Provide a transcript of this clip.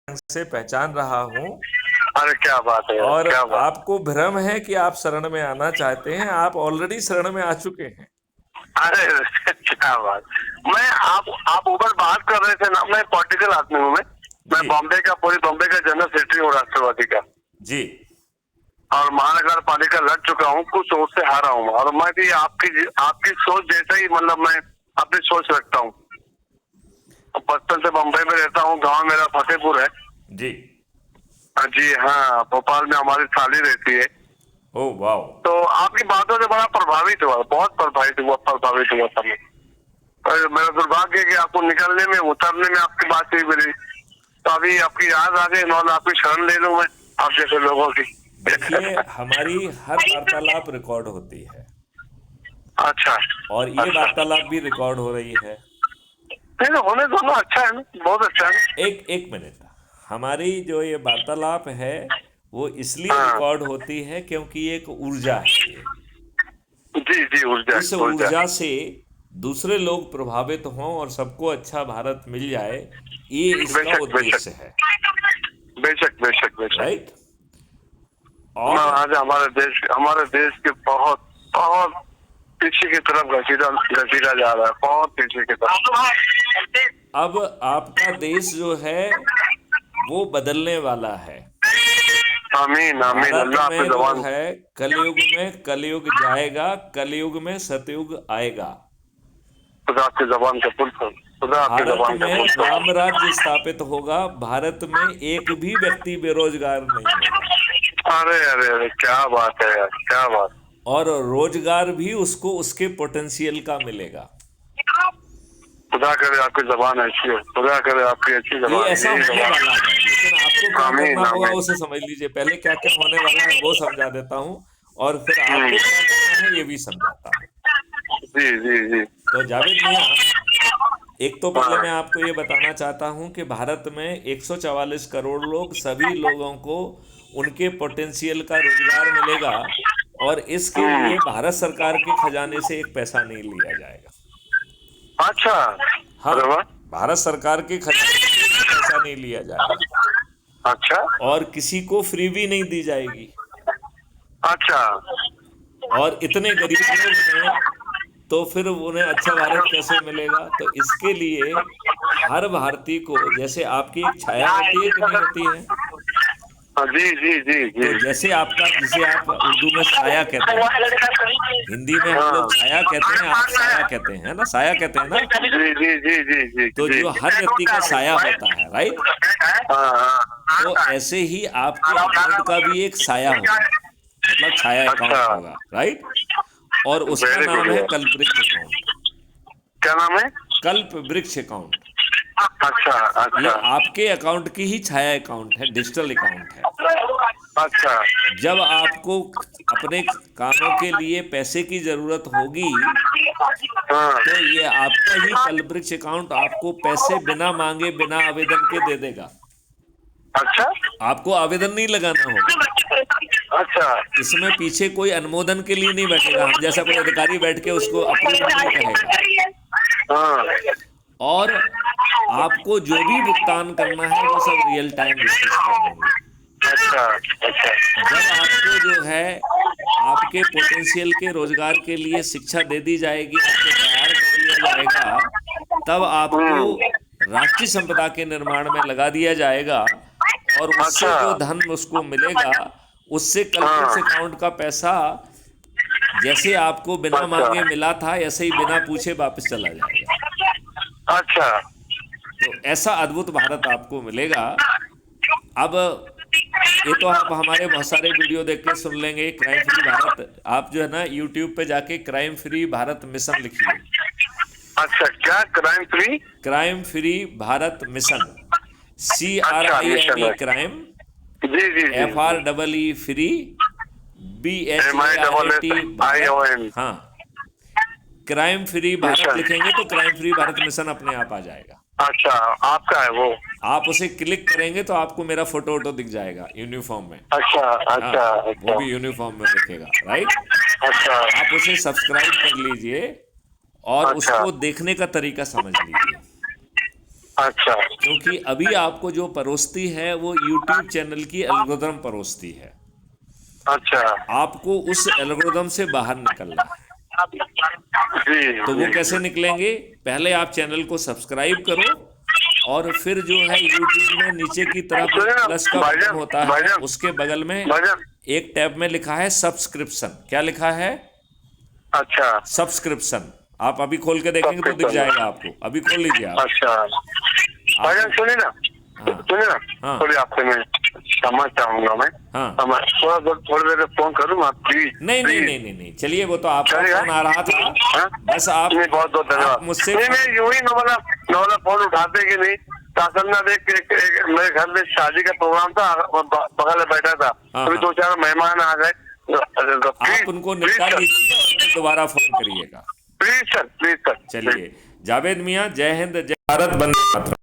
से पहचान रहा हूँ। अरे क्या बात है यार, और क्या बात। आपको भ्रम है कि आप शरण में आना चाहते हैं, आप ऑलरेडी शरण में आ चुके हैं। अरे क्या बात। मैं आप ऊपर बात कर रहे थे ना, मैं पॉलिटिकल आदमी हूँ। मैं जी पूरी बॉम्बे का जनरल सेक्रेटरी हूँ राष्ट्रवादी का। जी। और महानगर पालिका लड़ चुका हूँ, कुछ वोट से हारा हूँ। और मैं भी आपकी सोच जैसा ही, मतलब मैं अपनी सोच रखता हूँ। बचपन से बम्बई में रहता हूँ, गांव मेरा फतेहपुर है। जी। जी हाँ, भोपाल में हमारी साली रहती है। ओ वाह। तो आपकी बातों से बड़ा प्रभावित हुआ, बहुत प्रभावित हुआ था मैं। और मेरा दुर्भाग्य है कि आपको निकलने में, उतरने में आपकी बात ही मिली। तो अभी आपकी याद आ गई, नॉन आपकी शरण ले लूं मैं, आप जैसे लोगों की। देखिए, हमारी हर वार्तालाप रिकॉर्ड होती है अच्छा। और ये अच्छा, वार्तालाप भी रिकॉर्ड हो रही है। नहीं नहीं, होने दोनों अच्छा है ना, बहुत अच्छा है। एक एक मिनट। हमारी जो ये वार्तालाप है वो इसलिए हाँ। रिकॉर्ड होती है क्योंकि एक ऊर्जा है ये। जी जी, ऊर्जा इस ऊर्जा। ऊर्जा से दूसरे लोग प्रभावित हों और सबको अच्छा भारत मिल जाए, ये इसका बेशक बेशक, उद्देश्य है। बेशक बेशक बेशक। राइट। मैं और आज हमारे देश के बहुत बहुत पीछे की तरफ घसीटा जा रहा है, बहुत पीछे की तरफ। अब आपका देश जो है वो बदलने वाला है। आमीन आमीन, भारत अल्लाह आपकी में जो जबान। है कलयुग जाएगा, कलयुग में सतयुग आएगा। खुदा आपकी जबान का पुल पर, खुदा आपकी भारत जबान का में पुल पर। राम राज्य स्थापित होगा, भारत में एक भी व्यक्ति बेरोजगार नहीं होगा। अरे अरे अरे, क्या बात है यार, क्या बात। और रोजगार भी उसको उसके पोटेंशियल का मिलेगा। खुदा करे आपकी जबान ऐसी हो, खुदा करे आपकी अच्छी ये जबान, ऐसा यही होने जबान। वाला है, लेकिन आपको क्या करना आमीन होगा आमीन। उसे समझ लीजिए। पहले क्या क्या होने वाला है वो समझा देता हूँ, और फिर हम्म, आपको क्या करना है ये भी समझाता हूँ। जी जी जी। तो जावेद मियाँ, एक तो पहले हाँ। मैं आपको ये बताना चाहता हूँ कि भारत में 144 करोड़ लोग, सभी लोगों को उनके पोटेंशियल का रोजगार मिलेगा, और इसके हम्म। लिए भारत सरकार के खजाने से एक पैसा नहीं लिया जाएगा। अच्छा। हाँ, अरे वाह। भारत सरकार के खजाने से एक पैसा नहीं लिया जाएगा, अच्छा। और किसी को फ्री भी नहीं दी जाएगी। अच्छा। और इतने गरीब लोग हैं तो फिर उन्हें अच्छा भारत कैसे मिलेगा? तो इसके लिए हर भारतीय को, जैसे आपकी एक छाया होती है कि नहीं होती है, हाँ, जी जी जी जी। तो जैसे आपका, जिसे आप उर्दू में साया कहते हैं, हिंदी में हम लोग हाँ। छाया कहते हैं, आप साया कहते हैं ना, साया कहते हैं ना। जी जी जी जी जी तो जी। जो हर व्यक्ति का साया होता है, राइट, हाँ तो हाँ। ऐसे ही आपके अकाउंट का भी एक साया होगा, मतलब छाया अच्छा। अकाउंट होगा, राइट। और उसका वेरी गुड नाम है यार। कल्पवृक्ष अकाउंट। क्या नाम है? कल्प वृक्ष अकाउंट। अच्छा ये अच्छा। आपके अकाउंट की ही छाया अकाउंट है, डिजिटल अकाउंट है। अच्छा। जब आपको अपने कामों के लिए पैसे की जरूरत होगी, हाँ। तो ये आपका ही कल्पवृक्ष अकाउंट आपको पैसे बिना मांगे, बिना आवेदन के दे देगा। अच्छा। आपको आवेदन नहीं लगाना होगा। अच्छा। इसमें पीछे कोई अनुमोदन के लिए नहीं बैठेगा, हम जैसा कोई अधिकारी बैठ के उसको अप्रूव नहीं कहेगा। हाँ। और आपको जो भी भुगतान करना है वो सब रियल टाइम बेसिस पर होंगे। अच्छा अच्छा। जब आपको जो है आपके पोटेंशियल के रोजगार के लिए शिक्षा दे दी जाएगी, आपको तैयार कर दिया जाएगा, तब आपको हम्म। राष्ट्रीय संपदा के निर्माण में लगा दिया जाएगा, और उससे अच्छा। जो धन उसको मिलेगा, उससे कल्पवृक्ष हाँ। अकाउंट का पैसा जैसे आपको बिना अच्छा मांगे मिला था, ऐसे ही बिना पूछे वापस चला जाएगा। अच्छा। तो ऐसा अद्भुत भारत आपको मिलेगा। अब ये तो आप हमारे बहुत सारे वीडियो देख के सुन लेंगे, क्राइम फ्री भारत, आप जो है ना यूट्यूब पे जाके क्राइम फ्री भारत मिशन लिखिए। अच्छा, क्या crime free? Crime free Bharat mission, अच्छा, मिशन CRIME है। क्राइम, जी जी जी जी। FREE free, MISSION। BHART Bharat. हाँ, क्राइम फ्री भारत मिशन। लिखेंगे तो क्राइम फ्री भारत मिशन अपने आप आ जाएगा। अच्छा, आपका है वो? आप उसे क्लिक करेंगे तो आपको मेरा फोटो वोटो दिख जाएगा यूनिफॉर्म में। अच्छा हाँ, अच्छा वो अच्छा। भी यूनिफॉर्म में दिखेगा, राइट। अच्छा आप उसे सब्सक्राइब कर लीजिए और अच्छा। उसको देखने का तरीका समझ लीजिए। अच्छा क्योंकि अभी आपको जो परोसती है वो यूट्यूब चैनल की एल्गोरिदम परोसती है। अच्छा आपको उस एल्गोरिदम से बाहर निकलना है। जी तो वो जी। कैसे निकलेंगे? पहले आप चैनल को सब्सक्राइब करो और फिर जो है यूट्यूब में नीचे की तरफ सुनिए ना प्लस का बटन भाईजान, होता है, भाईजान, उसके बगल में भाईजान। एक टैब में लिखा है सब्सक्रिप्शन। क्या लिखा है? अच्छा सब्सक्रिप्शन। आप अभी खोल के देखेंगे तो दिख सब्सक्रिप्शन। जाएगा आपको। अभी खोल लीजिए आप। अच्छा भाईजान सुनिए ना, हाँ सुनिए ना, हाँ थोड़ी आपसे मैं क्षमा चाहूंगा मैं। हाँ। मैं थोड़ा बहुत थोड़ी देर फोन करूंगा प्लीज। नहीं नहीं नहीं नहीं नहीं, चलिए वो तो आपका चलेगा? फोन आ रहा था। हाँ? बस आप नहीं, बहुत बहुत आप धन्यवाद। मुझसे नहीं मैं यूं ही नॉर्मल फोन उठाते कि नहीं, तासल ना देख के मेरे घर में शादी का प्रोग्राम था, बगल में बैठा था, हाँ, अभी हाँ। 2-4 मेहमान आ गए। आप उनको निपटा लीजिए और फिर दोबारा फोन करिएगा। Please sir, please sir. चलिए, जावेद मियाँ, जय हिंद, जय भारत, वंदे मातरम।